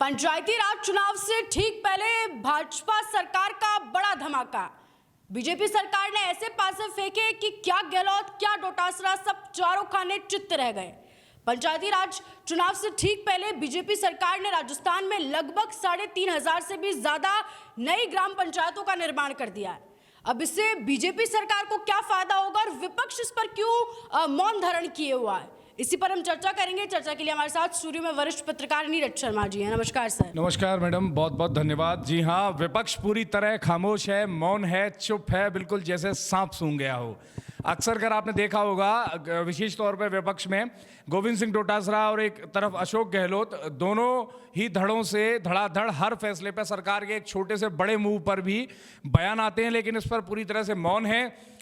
पंचायती राज चुनाव से ठीक पहले भाजपा सरकार का बड़ा धमाका। बीजेपी सरकार ने ऐसे पासे फेंके कि क्या गहलोत क्या डोटासरा सब चारों खाने चित्त रह गए। पंचायती राज चुनाव से ठीक पहले बीजेपी सरकार ने राजस्थान में लगभग 3,500 से भी ज्यादा नई ग्राम पंचायतों का निर्माण कर दिया है। अब इससे बीजेपी सरकार को क्या फायदा होगा और विपक्ष इस पर क्यों मौन धारण किए हुआ है, इसी पर हम चर्चा करेंगे। चर्चा के लिए हमारे साथ स्टूडियो में वरिष्ठ पत्रकार नीरज शर्मा जी हैं। नमस्कार सर। नमस्कार मैडम, बहुत बहुत धन्यवाद। जी हाँ, विपक्ष पूरी तरह खामोश है, मौन है, चुप है, बिल्कुल जैसे सांप सूंघ गया हो। अक्सर अगर आपने देखा होगा, विशेष तौर पर विपक्ष में गोविंद सिंह डोटासरा और एक तरफ अशोक गहलोत, दोनों ही धड़ों से धड़ाधड़ हर फैसले पर सरकार के एक छोटे से बड़े मुंह पर भी बयान आते हैं, लेकिन इस पर पूरी तरह से मौन है,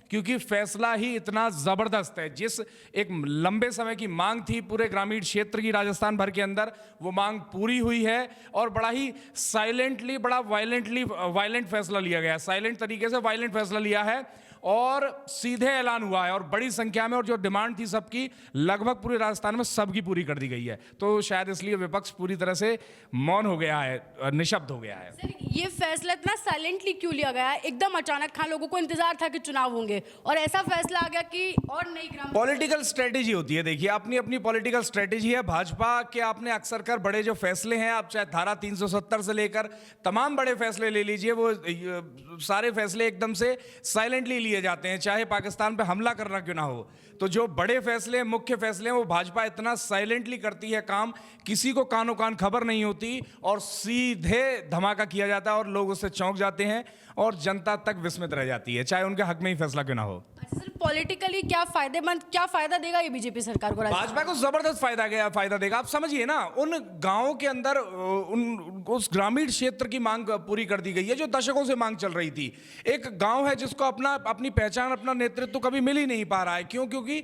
क्योंकि फैसला ही इतना ज़बरदस्त है। जिस एक लंबे समय की मांग थी पूरे ग्रामीण क्षेत्र की राजस्थान भर के अंदर, वो मांग पूरी हुई है और बड़ा ही साइलेंटली, बड़ा वायलेंट फैसला लिया गया, साइलेंट तरीके से वायलेंट फैसला लिया है और सीधे ऐलान हुआ है और बड़ी संख्या में, और जो डिमांड थी सबकी लगभग पूरे राजस्थान में सबकी पूरी कर दी गई है। तो शायद इसलिए विपक्ष पूरी तरह से मौन हो गया है, निशब्द हो गया है। सर, ये फैसला इतना साइलेंटली क्यों लिया गया है? एकदम अचानक था, लोगों को इंतजार था कि चुनाव होंगे और ऐसा फैसला आ गया कि और नई ग्राम पॉलिटिकल स्ट्रेटेजी होती है। देखिए, अपनी अपनी पॉलिटिकल स्ट्रेटेजी है भाजपा के। आपने अक्सर कर बड़े जो फैसले हैं, आप चाहे धारा 370 से लेकर तमाम बड़े फैसले ले लीजिए, वो सारे फैसले एकदम से साइलेंटली लिए जाते हैं, चाहे पाकिस्तान पे हमला करना क्यों ना हो। तो जो बड़े फैसले, मुख्य फैसले हैं, वो भाजपा इतना साइलेंटली करती है काम, किसी को कानो कान खबर नहीं होती और सीधे धमाका किया जाता है और लोग उससे चौंक जाते हैं और जनता तक विस्मित रह जाती है, चाहे उनके हक में ही फैसला क्यों ना हो। सर, पॉलिटिकली क्या फायदेमंद, क्या फायदा देगा ये बीजेपी सरकार को? भाजपा को जबरदस्त फायदा देगा। आप समझिए ना, उन गांवों के अंदर उस ग्रामीण क्षेत्र की मांग पूरी कर दी गई है जो दशकों से मांग चल रही थी। एक गांव है जिसको अपनी पहचान, अपना नेतृत्व कभी मिल ही नहीं पा रहा है। क्योंकि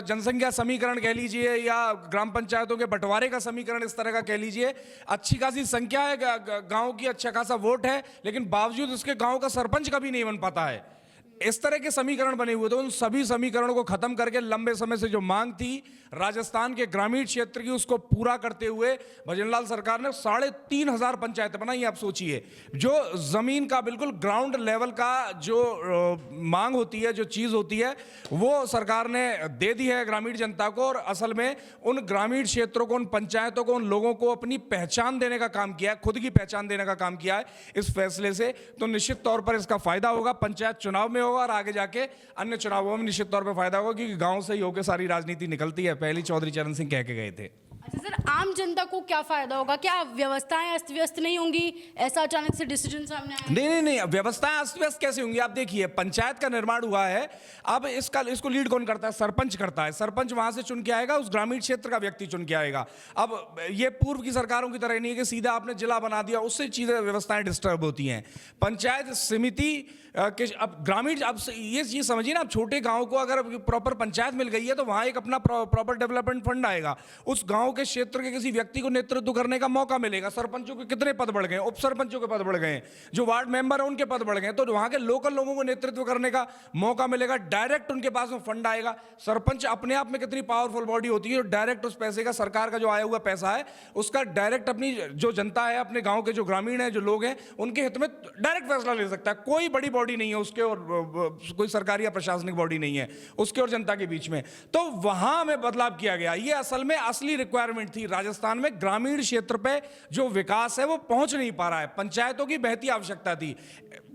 जनसंख्या समीकरण कह लीजिए या ग्राम पंचायतों के बंटवारे का समीकरण इस तरह का कह लीजिए, अच्छी खासी संख्या है गांव की, अच्छा खासा वोट है, लेकिन बावजूद उसके गांव का सरपंच कभी नहीं बन पाता है। इस तरह के समीकरण बने हुए थे। उन सभी समीकरणों को खत्म करके लंबे समय से जो मांग थी राजस्थान के ग्रामीण क्षेत्र की, उसको पूरा करते हुए भजनलाल सरकार ने 3,500 पंचायतें बनाई। आप सोचिए, जो जमीन का बिल्कुल ग्राउंड लेवल का जो मांग होती है, जो चीज होती है, वो सरकार ने दे दी है ग्रामीण जनता को। और असल में उन ग्रामीण क्षेत्रों को, उन पंचायतों को, उन लोगों को अपनी पहचान देने का काम किया है, खुद की पहचान देने का काम किया है इस फैसले से। तो निश्चित तौर पर इसका फायदा होगा, पंचायत चुनाव में होगा और आगे जाके अन्य चुनावों में निश्चित तौर पर फायदा होगा, क्योंकि गांव से ही होकर सारी राजनीति निकलती है, पहले चौधरी चरण सिंह कह के गए थे। अच्छा सर, आम जनता को क्या फायदा होगा? क्या व्यवस्थाएं अस्त व्यस्त नहीं होंगी? ऐसा अचानक से डिसीजन सामने आया? नहीं, व्यवस्थाएं अस्त व्यस्त कैसे होंगी? आप देखिए, पंचायत का निर्माण हुआ है, अब इसको लीड कौन करता है? सरपंच करता है। सरपंच वहां से चुन के आएगा, उस ग्रामीण क्षेत्र का व्यक्ति चुन के आएगा। अब ये पूर्व की सरकारों की तरह नहीं है कि सीधा आपने जिला बना दिया, उससे चीजें व्यवस्थाएं डिस्टर्ब होती हैं। पंचायत समिति अब ग्रामीण, अब ये समझिए ना, आप छोटे गांव को अगर प्रॉपर पंचायत मिल गई है तो वहां एक अपना प्रॉपर डेवलपमेंट फंड आएगा, उस गांव के क्षेत्र के किसी व्यक्ति को नेतृत्व करने का मौका मिलेगा। सरपंचों के कितने पद बढ़ गए, उप सरपंचों के पद बढ़ गए, जो वार्ड मेंबर है उनके पद बढ़ गए, तो वहां के लोकल लोगों को नेतृत्व करने का मौका मिलेगा। डायरेक्ट उनके पास में फंड आएगा। सरपंच अपने आप में कितनी पावरफुल बॉडी होती है, डायरेक्ट उस पैसे का, सरकार का जो आया हुआ पैसा है उसका डायरेक्ट अपनी जो जनता है, अपने गांव के जो ग्रामीण है, जो लोग हैं, उनके हित में डायरेक्ट फैसला ले सकता है। कोई बड़ी बॉडी नहीं है उसके और कोई सरकारी या प्रशासनिक बॉडी नहीं है उसके और जनता के बीच में। तो वहां में बदलाव किया गया। ये असल में असली रिक्वायरमेंट थी राजस्थान में। ग्रामीण क्षेत्र पे जो विकास है वो पहुंच नहीं पा रहा है, पंचायतों की बहती आवश्यकता थी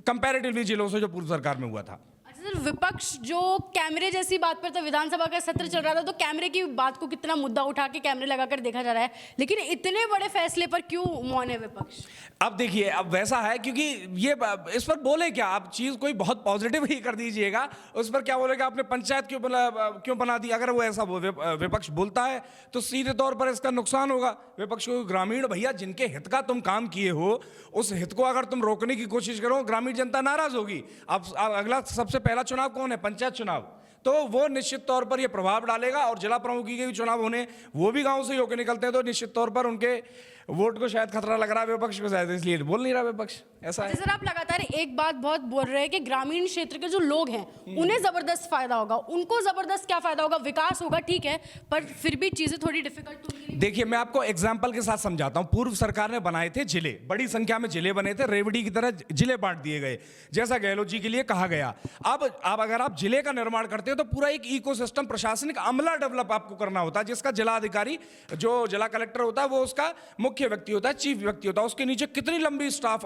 कंपैरेटिवली जिलों से, जो पूर्व सरकार में हुआ था। सर, विपक्ष जो कैमरे जैसी बात पर, तो विधानसभा का सत्र चल रहा था तो कैमरे की बात को कितना मुद्दा उठा के कैमरे लगाकर देखा जा रहा है, लेकिन इतने बड़े फैसले पर क्यों मौन है विपक्ष? अब देखिए, अब वैसा है क्योंकि ये इस पर बोले क्या, आप चीज कोई बहुत पॉजिटिव ही कर दीजिएगा, उस पर क्या बोलेगा आपने पंचायत क्यों बना दी? अगर वो ऐसा विपक्ष बोलता है तो सीधे तौर पर इसका नुकसान होगा विपक्ष को। ग्रामीण भैया, जिनके हित का तुम काम किए हो, उस हित को अगर तुम रोकने की कोशिश करो, ग्रामीण जनता नाराज होगी। अब अगला सबसे पहला चुनाव कौन है? पंचायत चुनाव। तो वो निश्चित तौर पर ये प्रभाव डालेगा। और जिला प्रमुखी के भी चुनाव होने, वो भी गांव से ही होकर निकलते हैं, तो निश्चित तौर पर उनके वोट को शायद खतरा लग रहा है विपक्ष को, शायद इसलिए बोल नहीं रहा विपक्ष। ऐसा है। सर, आप लगातार एक बात बहुत बोल रहे हैं कि ग्रामीण क्षेत्र के जो लोग हैं उन्हें जबरदस्त फायदा होगा। उनको जबरदस्त क्या फायदा होगा? विकास होगा, ठीक है, पर फिर भी चीजें थोड़ी डिफिकल्ट। देखिए, मैं आपको एग्जाम्पल के साथ समझाता हूं। पूर्व सरकार ने बनाए थे जिले, बड़ी संख्या में जिले बने थे, रेवड़ी की तरह जिले बांट दिए गए, जैसा गहलोत जी के लिए कहा गया। अब अगर आप जिले का निर्माण करते हो तो पूरा एक इकोसिस्टम, प्रशासनिक अमला डेवलप आपको करना होता है, जिसका जिला अधिकारी, जो जिला कलेक्टर होता है, वो उसका मुख्य व्यक्ति होता है, चीफ व्यक्ति होता है। उसके नीचे कितनी लंबी स्टाफ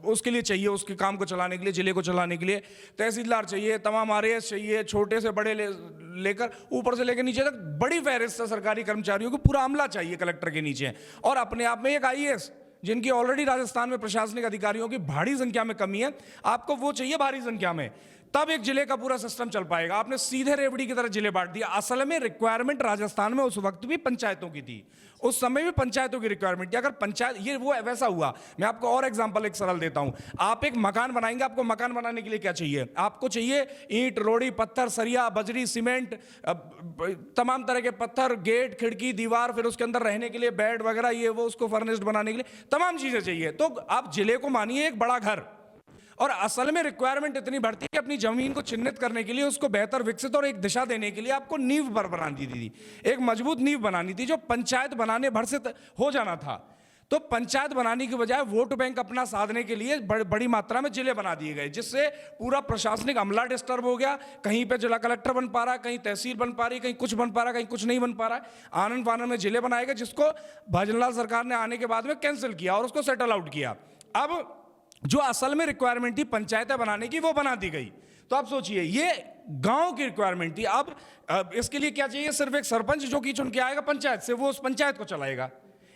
उसके लिए चाहिए, उसके काम को चलाने के लिए, जिले को चलाने के लिए तहसीलदार चाहिए, तमाम आरएएस चाहिए, छोटे से बड़े लेकर ऊपर से लेकर नीचे तक बड़ी फहरिस्त है सरकारी कर्मचारियों को, पूरा अमला चाहिए कलेक्टर के नीचे। और अपने आप में एक आईएएस, जिनकी ऑलरेडी राजस्थान में प्रशासनिक अधिकारियों की भारी संख्या में कमी है, आपको वो चाहिए भारी संख्या में, तब एक जिले का पूरा सिस्टम चल पाएगा। आपने सीधे रेवड़ी की तरह जिले बांट दिया। असल में रिक्वायरमेंट राजस्थान में उस वक्त भी पंचायतों की थी, उस समय भी पंचायतों की रिक्वायरमेंट थी। अगर पंचायत, ये वो वैसा हुआ। मैं आपको और एग्जांपल एक सरल देता हूं। आप एक मकान बनाएंगे, आपको मकान बनाने के लिए क्या चाहिए? आपको चाहिए ईंट, रोड़ी, पत्थर, सरिया, बजरी, सीमेंट, तमाम तरह के पत्थर, गेट, खिड़की, दीवार, फिर उसके अंदर रहने के लिए बेड वगैरह, ये वो, उसको फर्निश्ड बनाने के लिए तमाम चीजें चाहिए। तो आप जिले को मानिए एक बड़ा घर, और असल में रिक्वायरमेंट इतनी बढ़ती है कि अपनी जमीन को चिन्हित करने के लिए, उसको बेहतर विकसित और एक दिशा देने के लिए आपको नींव पर बनानी थी, एक मजबूत नींव बनानी थी, जो पंचायत बनाने भर से हो जाना था। तो पंचायत बनाने की बजाय वोट बैंक अपना साधने के लिए बड़ी मात्रा में जिले बना दिए गए, जिससे पूरा प्रशासनिक अमला डिस्टर्ब हो गया। कहीं पे जिला कलेक्टर बन पा रहा है, कहीं तहसील बन पा रही है, कहीं कुछ बन पा रहा है, कहीं कुछ नहीं बन पा रहा है। आनंद फानन में जिले बनाए गए, जिसको भजनलाल सरकार ने आने के बाद में कैंसिल किया और उसको सेटल आउट किया। अब जो असल में रिक्वायरमेंट थी पंचायतें बनाने की, वो बना दी गई। तो आप सोचिए, ये गांव की रिक्वायरमेंट थी। अब इसके लिए क्या चाहिए? सिर्फ एक सरपंच जो कि चुन के आएगा पंचायत से, वो उस पंचायत को चलाएगा।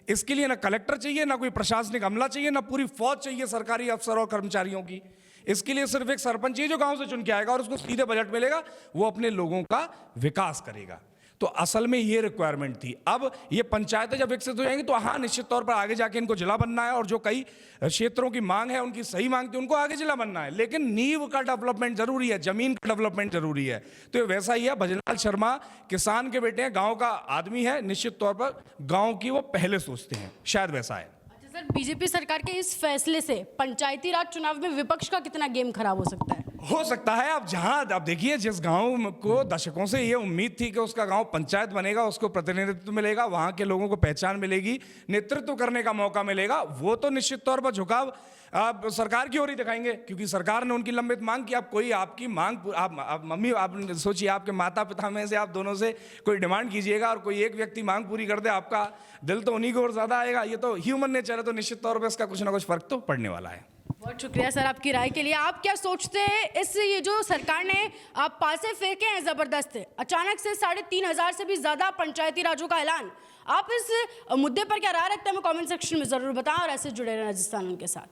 इसके लिए ना कलेक्टर चाहिए, ना कोई प्रशासनिक अमला चाहिए, ना पूरी फौज चाहिए सरकारी अफसर और कर्मचारियों की। इसके लिए सिर्फ एक सरपंच चाहिए जो गांव से चुन के आएगा और उसको सीधे बजट मिलेगा, वो अपने लोगों का विकास करेगा। तो असल में ये रिक्वायरमेंट थी। अब ये पंचायतें जब विकसित हो जाएंगी तो हाँ, निश्चित तौर पर आगे जाके इनको जिला बनना है, और जो कई क्षेत्रों की मांग है, उनकी सही मांग थी, उनको आगे जिला बनना है। लेकिन नींव का डेवलपमेंट जरूरी है, जमीन का डेवलपमेंट जरूरी है। तो ये वैसा ही है। भजनलाल शर्मा किसान के बेटे हैं, गांव का आदमी है, निश्चित तौर पर गांव की वो पहले सोचते हैं, शायद वैसा है। अच्छा सर, बीजेपी सरकार के इस फैसले से पंचायती राज चुनाव में विपक्ष का कितना गेम खराब हो सकता है? हो सकता है। अब जहां, अब देखिए, जिस गांव को दशकों से ये उम्मीद थी कि उसका गांव पंचायत बनेगा, उसको प्रतिनिधित्व मिलेगा, वहां के लोगों को पहचान मिलेगी, नेतृत्व करने का मौका मिलेगा, वो तो निश्चित तौर पर झुकाव आप सरकार की ओर ही दिखाएंगे, क्योंकि सरकार ने उनकी लंबित मांग की। आप कोई आपकी मांग, आप मम्मी, आप सोचिए, आपके माता पिता में से आप दोनों से कोई डिमांड कीजिएगा और कोई एक व्यक्ति मांग पूरी कर दे, आपका दिल तो उन्हीं की ओर ज्यादा आएगा। ये तो ह्यूमन नेचर है। तो निश्चित तौर पर इसका कुछ ना कुछ फर्क तो पड़ने वाला है। बहुत शुक्रिया सर आपकी राय के लिए। आप क्या सोचते हैं इस, ये जो सरकार ने आप पासे फेंके हैं जबरदस्त, अचानक से 3,500 से भी ज्यादा पंचायती राजों का ऐलान, आप इस मुद्दे पर क्या राय रखते हैं? हमें कमेंट सेक्शन में जरूर बताएं और ऐसे जुड़े रहें राजस्थान के साथ।